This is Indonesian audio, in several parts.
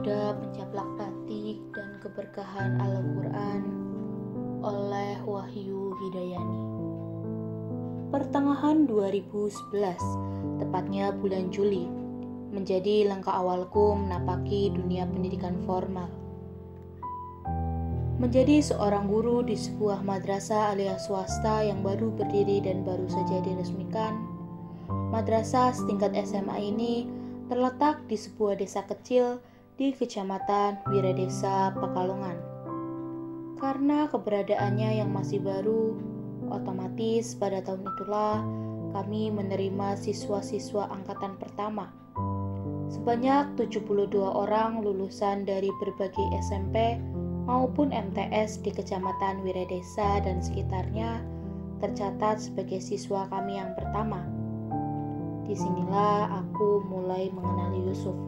Pemuda Pencaplak Batik dan Keberkahan Al-Quran oleh Wahyu Hidayani. Pertengahan 2011, tepatnya bulan Juli, menjadi langkah awalku menapaki dunia pendidikan formal. Menjadi seorang guru di sebuah madrasah alias swasta yang baru berdiri dan baru saja diresmikan, madrasah setingkat SMA ini terletak di sebuah desa kecil di Kecamatan Wiradesa, Pekalongan. Karena keberadaannya yang masih baru, otomatis pada tahun itulah kami menerima siswa-siswa angkatan pertama. Sebanyak 72 orang lulusan dari berbagai SMP maupun MTS di Kecamatan Wiradesa dan sekitarnya tercatat sebagai siswa kami yang pertama. Disinilah aku mulai mengenali Yusuf.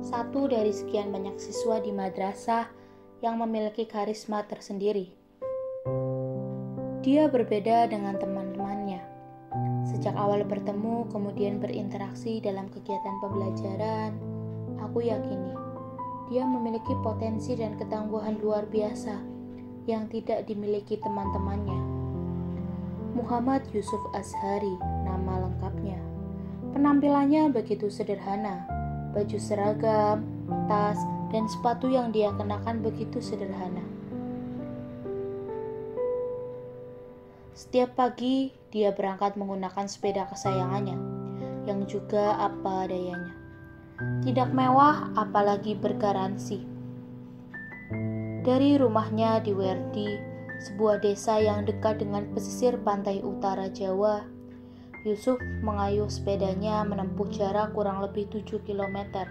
Satu dari sekian banyak siswa di madrasah yang memiliki karisma tersendiri. Dia berbeda dengan teman-temannya. Sejak awal bertemu, kemudian berinteraksi dalam kegiatan pembelajaran, aku yakini dia memiliki potensi dan ketangguhan luar biasa yang tidak dimiliki teman-temannya. Muhammad Yusuf Azhari, nama lengkapnya. Penampilannya begitu sederhana. Baju seragam, tas, dan sepatu yang dia kenakan begitu sederhana. Setiap pagi, dia berangkat menggunakan sepeda kesayangannya, yang juga apa dayanya. Tidak mewah, apalagi bergaransi. Dari rumahnya di Werdi, sebuah desa yang dekat dengan pesisir pantai utara Jawa, Yusuf mengayuh sepedanya menempuh jarak kurang lebih 7 km.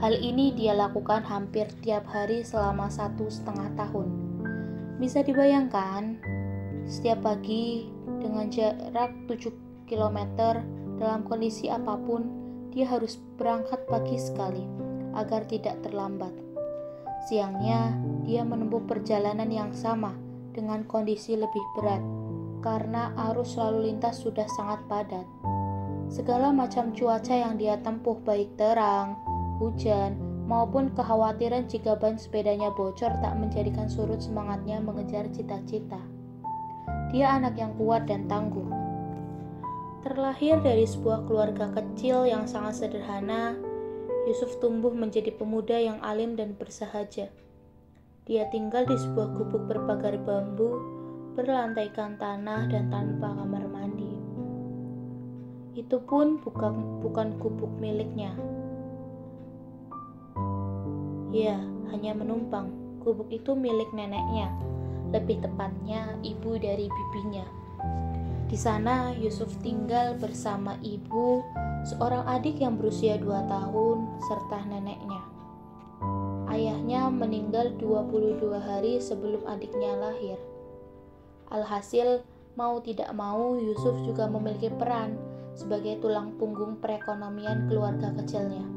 Hal ini dia lakukan hampir tiap hari selama 1,5 tahun. Bisa dibayangkan, setiap pagi dengan jarak 7 km dalam kondisi apapun, dia harus berangkat pagi sekali agar tidak terlambat. Siangnya, dia menempuh perjalanan yang sama dengan kondisi lebih berat karena arus lalu lintas sudah sangat padat. Segala macam cuaca yang dia tempuh, baik terang, hujan, maupun kekhawatiran jika ban sepedanya bocor, tak menjadikan surut semangatnya mengejar cita-cita. Dia anak yang kuat dan tangguh. Terlahir dari sebuah keluarga kecil yang sangat sederhana, Yusuf tumbuh menjadi pemuda yang alim dan bersahaja. Dia tinggal di sebuah gubuk berpagar bambu, berlantaikan tanah dan tanpa kamar mandi. Itu pun bukan gubuk miliknya. Ya, hanya menumpang. Gubuk itu milik neneknya, lebih tepatnya ibu dari bibinya. Di sana Yusuf tinggal bersama ibu, seorang adik yang berusia 2 tahun, serta neneknya. Ayahnya meninggal 22 hari sebelum adiknya lahir. Alhasil, mau tidak mau, Yusuf juga memiliki peran sebagai tulang punggung perekonomian keluarga kecilnya.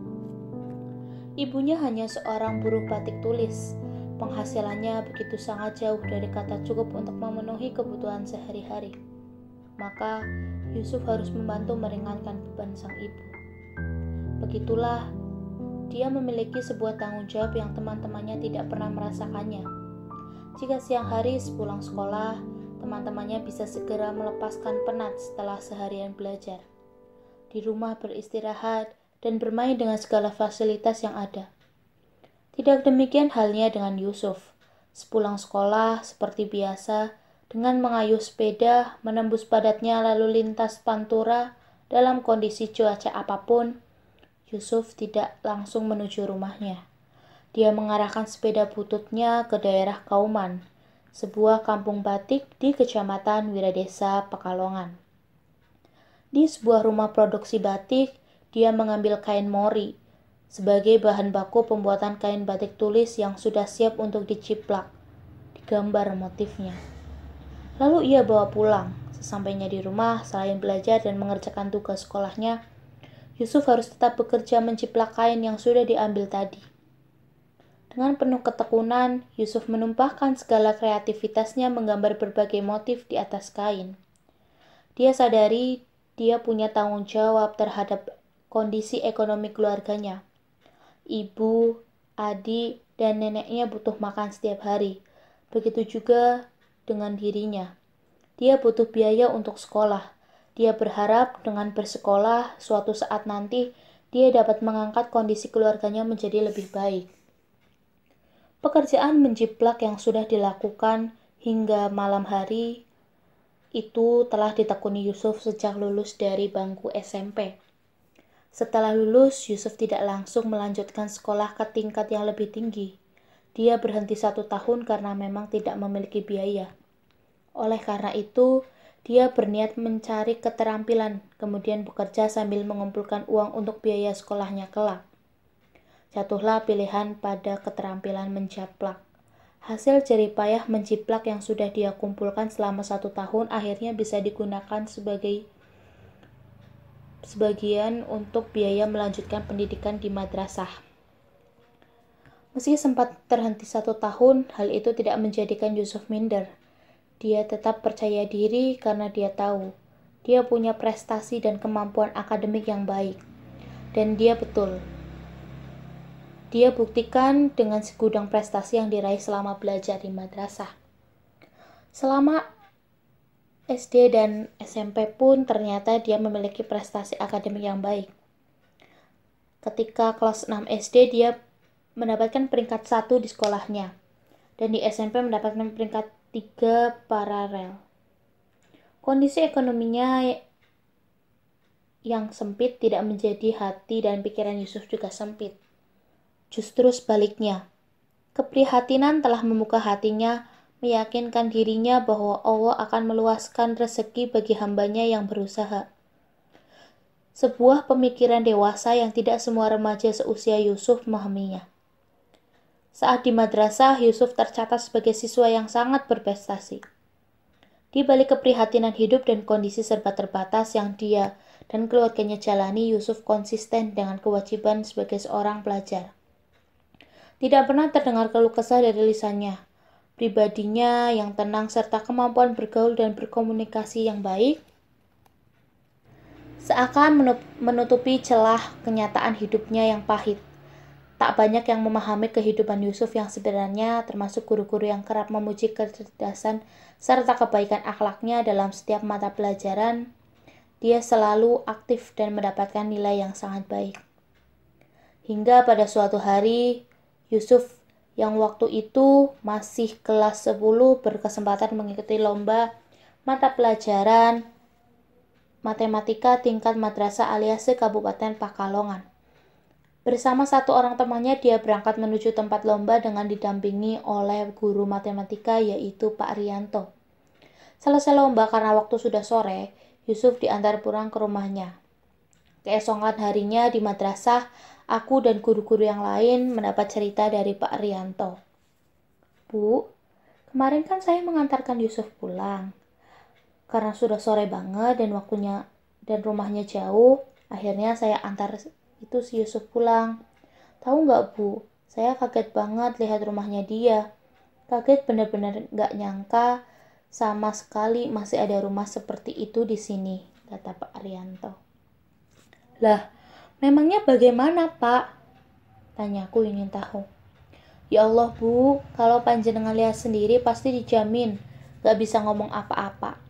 Ibunya hanya seorang buruh batik tulis. Penghasilannya begitu sangat jauh dari kata cukup untuk memenuhi kebutuhan sehari-hari. Maka, Yusuf harus membantu meringankan beban sang ibu. Begitulah, dia memiliki sebuah tanggung jawab yang teman-temannya tidak pernah merasakannya. Jika siang hari sepulang sekolah, teman-temannya bisa segera melepaskan penat setelah seharian belajar. Di rumah beristirahat dan bermain dengan segala fasilitas yang ada. Tidak demikian halnya dengan Yusuf. Sepulang sekolah, seperti biasa, dengan mengayuh sepeda, menembus padatnya lalu lintas Pantura dalam kondisi cuaca apapun, Yusuf tidak langsung menuju rumahnya. Dia mengarahkan sepeda bututnya ke daerah Kauman, sebuah kampung batik di Kecamatan Wiradesa, Pekalongan. Di sebuah rumah produksi batik, dia mengambil kain mori sebagai bahan baku pembuatan kain batik tulis yang sudah siap untuk diciplak, digambar motifnya. Lalu ia bawa pulang. Sesampainya di rumah, selain belajar dan mengerjakan tugas sekolahnya, Yusuf harus tetap bekerja menciplak kain yang sudah diambil tadi. Dengan penuh ketekunan, Yusuf menumpahkan segala kreativitasnya menggambar berbagai motif di atas kain. Dia sadari dia punya tanggung jawab terhadap kondisi ekonomi keluarganya. Ibu, adik, dan neneknya butuh makan setiap hari. Begitu juga dengan dirinya. Dia butuh biaya untuk sekolah. Dia berharap dengan bersekolah, suatu saat nanti dia dapat mengangkat kondisi keluarganya menjadi lebih baik. Pekerjaan menjiplak yang sudah dilakukan hingga malam hari itu telah ditekuni Yusuf sejak lulus dari bangku SMP. Setelah lulus, Yusuf tidak langsung melanjutkan sekolah ke tingkat yang lebih tinggi. Dia berhenti 1 tahun karena memang tidak memiliki biaya. Oleh karena itu, dia berniat mencari keterampilan, kemudian bekerja sambil mengumpulkan uang untuk biaya sekolahnya kelak. Jatuhlah pilihan pada keterampilan menjiplak. Hasil jerih payah menjiplak yang sudah dia kumpulkan selama 1 tahun akhirnya bisa digunakan sebagian untuk biaya melanjutkan pendidikan di madrasah. Meski sempat terhenti 1 tahun, hal itu tidak menjadikan Yusuf minder. Dia tetap percaya diri karena dia tahu dia punya prestasi dan kemampuan akademik yang baik. Dan dia betul. Dia buktikan dengan segudang prestasi yang diraih selama belajar di madrasah. Selama SD dan SMP pun ternyata dia memiliki prestasi akademik yang baik. Ketika kelas 6 SD dia mendapatkan peringkat 1 di sekolahnya. Dan di SMP mendapatkan peringkat 3 paralel. Kondisi ekonominya yang sempit tidak menjadi hati dan pikiran Yusuf juga sempit. Justru sebaliknya, keprihatinan telah membuka hatinya, meyakinkan dirinya bahwa Allah akan meluaskan rezeki bagi hambanya yang berusaha. Sebuah pemikiran dewasa yang tidak semua remaja seusia Yusuf memahaminya. Saat di madrasah, Yusuf tercatat sebagai siswa yang sangat berprestasi. Di balik keprihatinan hidup dan kondisi serba terbatas yang dia dan keluarganya jalani, Yusuf konsisten dengan kewajiban sebagai seorang pelajar. Tidak pernah terdengar keluh kesah dari lisannya. Pribadinya yang tenang serta kemampuan bergaul dan berkomunikasi yang baik seakan menutupi celah kenyataan hidupnya yang pahit. Tak banyak yang memahami kehidupan Yusuf yang sebenarnya, termasuk guru-guru yang kerap memuji kecerdasan serta kebaikan akhlaknya dalam setiap mata pelajaran. Dia selalu aktif dan mendapatkan nilai yang sangat baik. Hingga pada suatu hari, Yusuf yang waktu itu masih kelas 10 berkesempatan mengikuti lomba mata pelajaran matematika tingkat madrasah alias Kabupaten Pakalongan. Bersama satu orang temannya dia berangkat menuju tempat lomba dengan didampingi oleh guru matematika yaitu Pak Rianto. Selesai lomba karena waktu sudah sore, Yusuf diantar pulang ke rumahnya. Keesokan harinya di madrasah, aku dan guru-guru yang lain mendapat cerita dari Pak Rianto. Bu, kemarin kan saya mengantarkan Yusuf pulang. Karena sudah sore banget dan rumahnya jauh, akhirnya saya antar itu si Yusuf pulang. Tahu nggak Bu, saya kaget banget lihat rumahnya dia. Kaget benar-benar nggak nyangka sama sekali masih ada rumah seperti itu di sini, kata Pak Rianto. Lah, memangnya bagaimana Pak? Tanyaku ingin tahu. Ya Allah Bu, kalau panjenengan lihat sendiri pasti dijamin gak bisa ngomong apa-apa.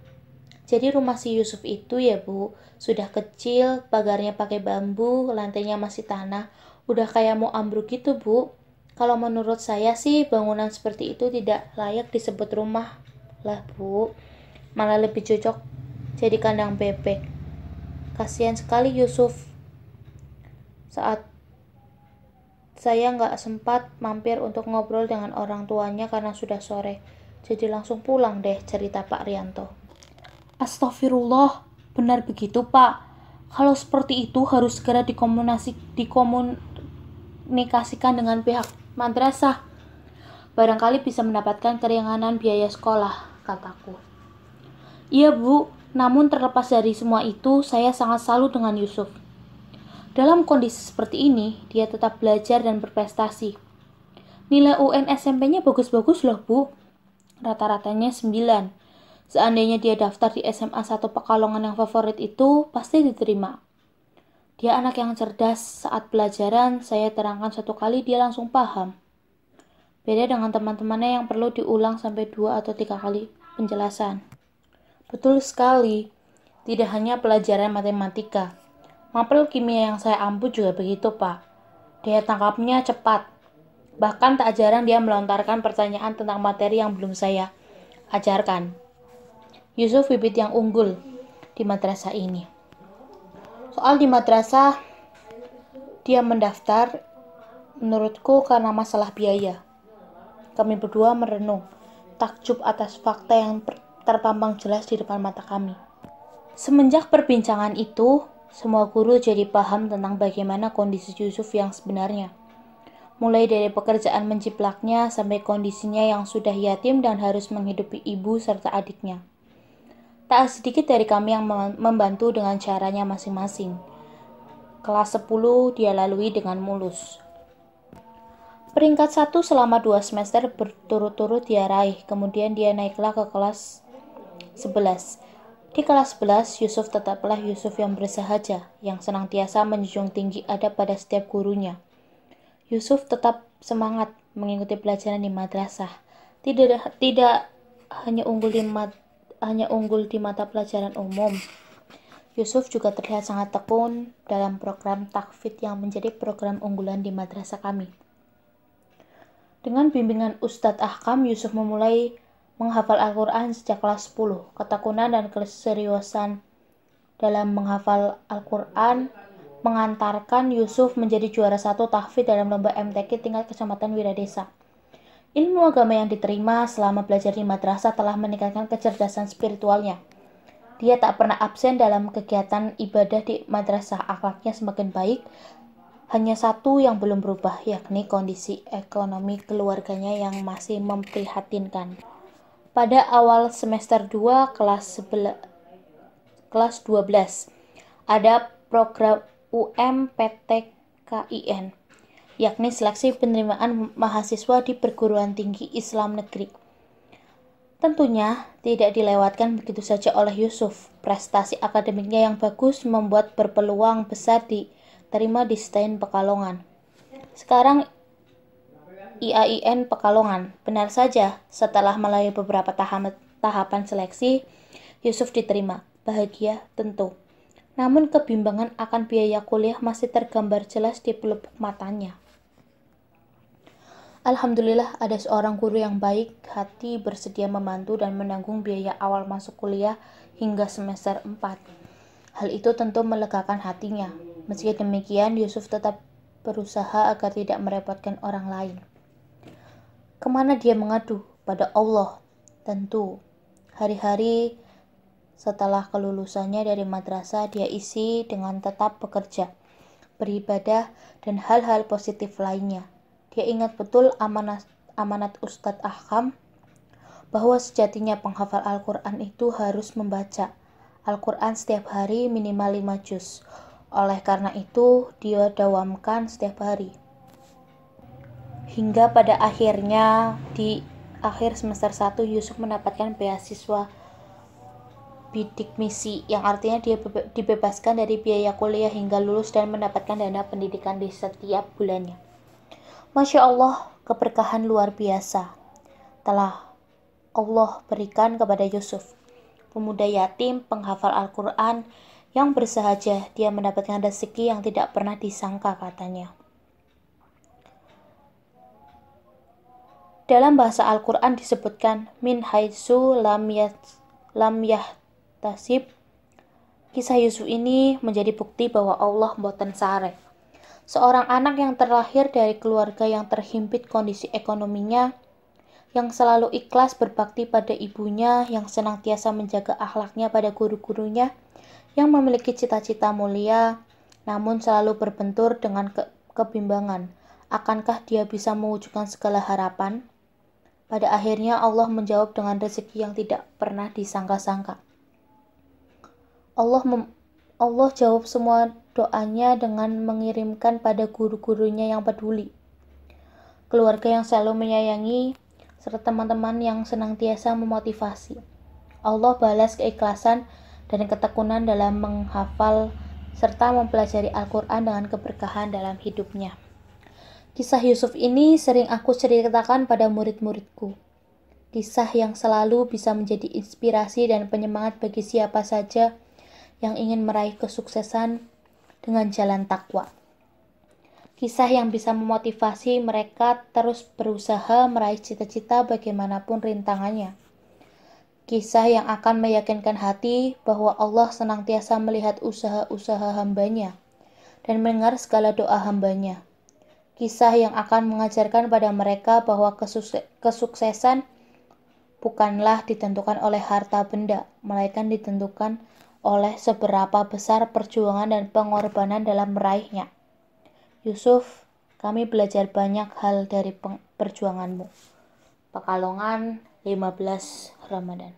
Jadi rumah si Yusuf itu ya Bu, sudah kecil, pagarnya pakai bambu, lantainya masih tanah, udah kayak mau ambruk gitu Bu. Kalau menurut saya sih bangunan seperti itu tidak layak disebut rumah lah Bu, malah lebih cocok jadi kandang bebek. Kasihan sekali Yusuf. Saat saya nggak sempat mampir untuk ngobrol dengan orang tuanya karena sudah sore. Jadi langsung pulang deh, cerita Pak Rianto. Astagfirullah, benar begitu Pak. Kalau seperti itu harus segera dikomunikasikan dengan pihak madrasah. Barangkali bisa mendapatkan keringanan biaya sekolah, kataku. Iya Bu, namun terlepas dari semua itu, saya sangat salut dengan Yusuf. Dalam kondisi seperti ini, dia tetap belajar dan berprestasi. Nilai UN SMP-nya bagus-bagus loh Bu. Rata-ratanya 9. Seandainya dia daftar di SMA 1 Pekalongan yang favorit itu, pasti diterima. Dia anak yang cerdas. Saat pelajaran saya terangkan 1 kali dia langsung paham. Beda dengan teman-temannya yang perlu diulang sampai 2 atau 3 kali penjelasan. Betul sekali. Tidak hanya pelajaran matematika. Mapel kimia yang saya ampu juga begitu, Pak. Daya tangkapnya cepat. Bahkan tak jarang dia melontarkan pertanyaan tentang materi yang belum saya ajarkan. Yusuf bibit yang unggul di madrasah ini. Soal di madrasah, dia mendaftar menurutku karena masalah biaya. Kami berdua merenung, takjub atas fakta yang terpampang jelas di depan mata kami. Semenjak perbincangan itu, semua guru jadi paham tentang bagaimana kondisi Yusuf yang sebenarnya. Mulai dari pekerjaan menjiplaknya sampai kondisinya yang sudah yatim dan harus menghidupi ibu serta adiknya. Tak sedikit dari kami yang membantu dengan caranya masing-masing. Kelas 10 dia lalui dengan mulus. Peringkat 1 selama 2 semester berturut-turut dia raih, kemudian dia naiklah ke kelas 11. Di kelas 11, Yusuf tetaplah Yusuf yang bersahaja, yang senantiasa menjunjung tinggi adab pada setiap gurunya. Yusuf tetap semangat mengikuti pelajaran di madrasah. Tidak hanya unggul di mata pelajaran umum. Yusuf juga terlihat sangat tekun dalam program takfid yang menjadi program unggulan di madrasah kami. Dengan bimbingan Ustadz Ahkam, Yusuf memulai menghafal Al-Quran sejak kelas 10. Ketekunan dan keseriusan dalam menghafal Al-Quran mengantarkan Yusuf menjadi juara 1 tahfidz dalam lomba MTQ tingkat kecamatan Wiradesa. Ilmu agama yang diterima selama belajar di madrasah telah meningkatkan kecerdasan spiritualnya. Dia tak pernah absen dalam kegiatan ibadah di madrasah. Akhlaknya semakin baik. Hanya satu yang belum berubah, yakni kondisi ekonomi keluarganya yang masih memprihatinkan. Pada awal semester 2 kelas 12, ada program UMPTKIN, yakni seleksi penerimaan mahasiswa di perguruan tinggi Islam negeri. Tentunya tidak dilewatkan begitu saja oleh Yusuf. Prestasi akademiknya yang bagus membuat berpeluang besar diterima di STAIN Pekalongan. Sekarang IAIN Pekalongan. Benar saja, setelah melalui beberapa tahapan seleksi, Yusuf diterima. Bahagia tentu. Namun kebimbangan akan biaya kuliah masih tergambar jelas di pelupuk matanya. Alhamdulillah ada seorang guru yang baik hati bersedia membantu dan menanggung biaya awal masuk kuliah hingga semester 4. Hal itu tentu melegakan hatinya. Meski demikian, Yusuf tetap berusaha agar tidak merepotkan orang lain. Kemana dia mengadu? Pada Allah, tentu. Hari-hari setelah kelulusannya dari madrasah, dia isi dengan tetap bekerja, beribadah, dan hal-hal positif lainnya. Dia ingat betul amanat Ustadz Ahkam bahwa sejatinya penghafal Al-Quran itu harus membaca Al-Quran setiap hari minimal 5 juz. Oleh karena itu, dia dawamkan setiap hari. Hingga pada akhirnya, di akhir semester 1, Yusuf mendapatkan beasiswa bidik misi, yang artinya dia dibebaskan dari biaya kuliah hingga lulus dan mendapatkan dana pendidikan di setiap bulannya. Masya Allah, keberkahan luar biasa telah Allah berikan kepada Yusuf. Pemuda yatim, penghafal Al-Quran, yang bersahaja. Dia mendapatkan rezeki yang tidak pernah disangka, katanya. Dalam bahasa Al-Quran disebutkan, min haitsu lam yahtasib. Kisah Yusuf ini menjadi bukti bahwa Allah mboten sare. Seorang anak yang terlahir dari keluarga yang terhimpit kondisi ekonominya, yang selalu ikhlas berbakti pada ibunya, yang senantiasa menjaga akhlaknya pada guru-gurunya, yang memiliki cita-cita mulia, namun selalu berbentur dengan kebimbangan. Akankah dia bisa mewujudkan segala harapan? Pada akhirnya Allah menjawab dengan rezeki yang tidak pernah disangka-sangka. Allah jawab semua doanya dengan mengirimkan pada guru-gurunya yang peduli, keluarga yang selalu menyayangi, serta teman-teman yang senantiasa memotivasi. Allah balas keikhlasan dan ketekunan dalam menghafal serta mempelajari Al-Quran dengan keberkahan dalam hidupnya. Kisah Yusuf ini sering aku ceritakan pada murid-muridku. Kisah yang selalu bisa menjadi inspirasi dan penyemangat bagi siapa saja yang ingin meraih kesuksesan dengan jalan takwa. Kisah yang bisa memotivasi mereka terus berusaha meraih cita-cita bagaimanapun rintangannya. Kisah yang akan meyakinkan hati bahwa Allah senantiasa melihat usaha-usaha hambanya dan mendengar segala doa hambanya. Kisah yang akan mengajarkan pada mereka bahwa kesuksesan bukanlah ditentukan oleh harta benda, melainkan ditentukan oleh seberapa besar perjuangan dan pengorbanan dalam meraihnya. Yusuf, kami belajar banyak hal dari perjuanganmu. Pekalongan 15 Ramadan.